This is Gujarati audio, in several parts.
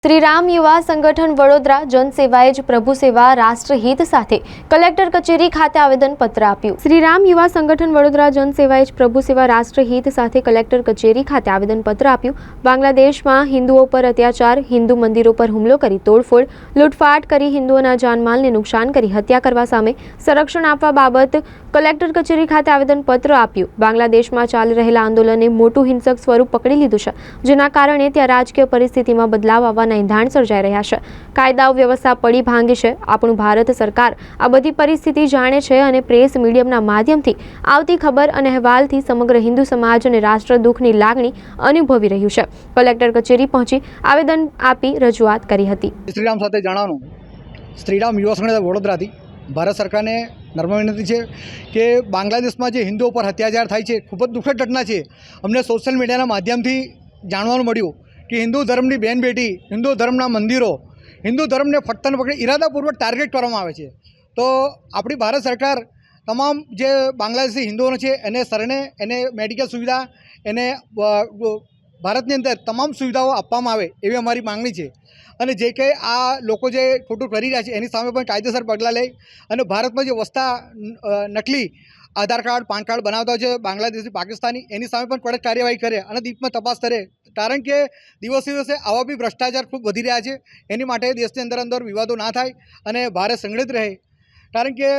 શ્રીરામ યુવા સંગઠન વડોદરા જનસેવાએ જ પ્રભુ સેવા રાષ્ટ્રહિત સાથે કલેક્ટર કચેરી ખાતે આવેદનપત્ર આપ્યું। શ્રીરામ યુવા સંગઠન વડોદરા જનસેવાએ જ પ્રભુ સેવા રાષ્ટ્રહિત સાથે કલેક્ટર કચેરી ખાતે આવેદનપત્ર આપ્યું। બાંગ્લાદેશમાં હિન્દુઓ પર અત્યાચાર, હિન્દુ મંદિરો પર હુમલો કરી તોડફોડ, લૂંટફાટ કરી હિન્દુઓના જાનમાલને નુકસાન કરી હત્યા કરવા સામે સંરક્ષણ આપવા બાબત કલેક્ટર કચેરી ખાતે આવેદનપત્ર આપ્યું। બાંગ્લાદેશમાં ચાલી રહેલા આંદોલને મોટું હિંસક સ્વરૂપ પકડી લીધું છે, જેના કારણે ત્યાં રાજકીય પરિસ્થિતિમાં બદલાવ આવવાના ઈંધાણ સર્જાઈ રહ્યા છે। કાયદાઓ વ્યવસ્થા પડી ભાંગી છે। આપણું ભારત સરકાર આ બધી પરિસ્થિતિ જાણે છે અને પ્રેસ મીડિયમના માધ્યમથી આવતી ખબર અને અહેવાલથી સમગ્ર હિન્દુ સમાજ અને રાષ્ટ્ર દુઃખની લાગણી અનુભવી રહ્યું છે। કલેક્ટર કચેરી પહોંચી આવેદન આપી રજૂઆત કરી હતી। શ્રીરામ સાથે જણાવવાનું, શ્રીરામ યુવા સંગઠન વડોદરાથી ભારત સરકારને નમ્ર વિનંતી છે કે બાંગ્લાદેશમાં જે હિન્દુઓ પર અત્યાચાર થાય છે, ખૂબ જ દુઃખદ ઘટના છે। અમને સોશિયલ મીડિયાના માધ્યમથી જાણવાનું મળ્યું કે હિન્દુ ધર્મની બહેન બેટી, હિન્દુ ધર્મના મંદિરો, હિન્દુ ધર્મને ફક્ત ને ફક્ત ઇરાદાપૂર્વક ટાર્ગેટ કરવામાં આવે છે। તો આપણી ભારત સરકાર તમામ જે બાંગ્લાદેશી હિન્દુઓનો છે એને શરણે, એને મેડિકલ સુવિધા, એને ભારતની અંદર તમામ સુવિધાઓ આપવામાં આવે એવી અમારી માંગણી છે। અને જે કંઈ આ લોકો જે ખોટું કરી રહ્યા છે એની સામે પણ કાયદેસર પગલાં લઈ અને ભારતમાં જે વસતા નકલી આધાર કાર્ડ, પાન કાર્ડ બનાવતા છે બાંગ્લાદેશી, પાકિસ્તાની, એની સામે પણ કડક કાર્યવાહી કરે અને દીપમાં તપાસ કરે। કારણ કે દિવસે દિવસે આવા બી ભ્રષ્ટાચાર ખૂબ વધી રહ્યા છે। એની માટે દેશની અંદર વિવાદો ના થાય અને ભારત સંગઠિત રહે। કારણ કે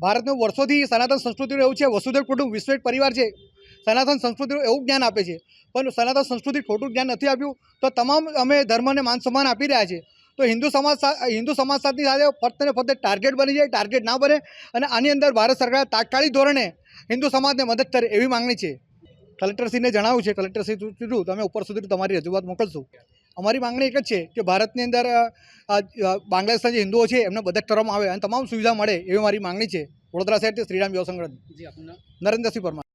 ભારતનું વર્ષોથી સનાતન સંસ્કૃતિનું એવું છે, વસુધૈવ કુટુંબ વિશ્વ એક પરિવાર છે। સનાતન સંસ્કૃતિનું એવું જ્ઞાન આપે છે, પણ સનાતન સંસ્કૃતિ ખોટું જ્ઞાન નથી આપ્યું। તો તમામ અમે ધર્મને માન સન્માન આપી રહ્યા છીએ। તો હિન્દુ સમાજ સાથે ફક્ત ને ફક્ત ટાર્ગેટ બની જાય, ટાર્ગેટ ના બને અને આની અંદર ભારત સરકાર તાત્કાલિક ધોરણે હિન્દુ સમાજને મદદ કરે એવી માંગણી છે। કલેક્ટરશ્રીને જણાવ્યું છે, કલેક્ટરશ્રી થ્રુ તમે ઉપર સુધી તમારી રજૂઆત મોકલશો। અમારી માંગણી એક જ છે કે ભારતની અંદર બાંગ્લાદેશના જે હિન્દુઓ છે એમને મદદ કરવામાં આવે અને તમામ સુવિધા મળે એવી મારી માંગણી છે। વડોદરા શહેરથી શ્રીરામ યુવા સંગઠન, નરેન્દ્રસિંહ પરમાર।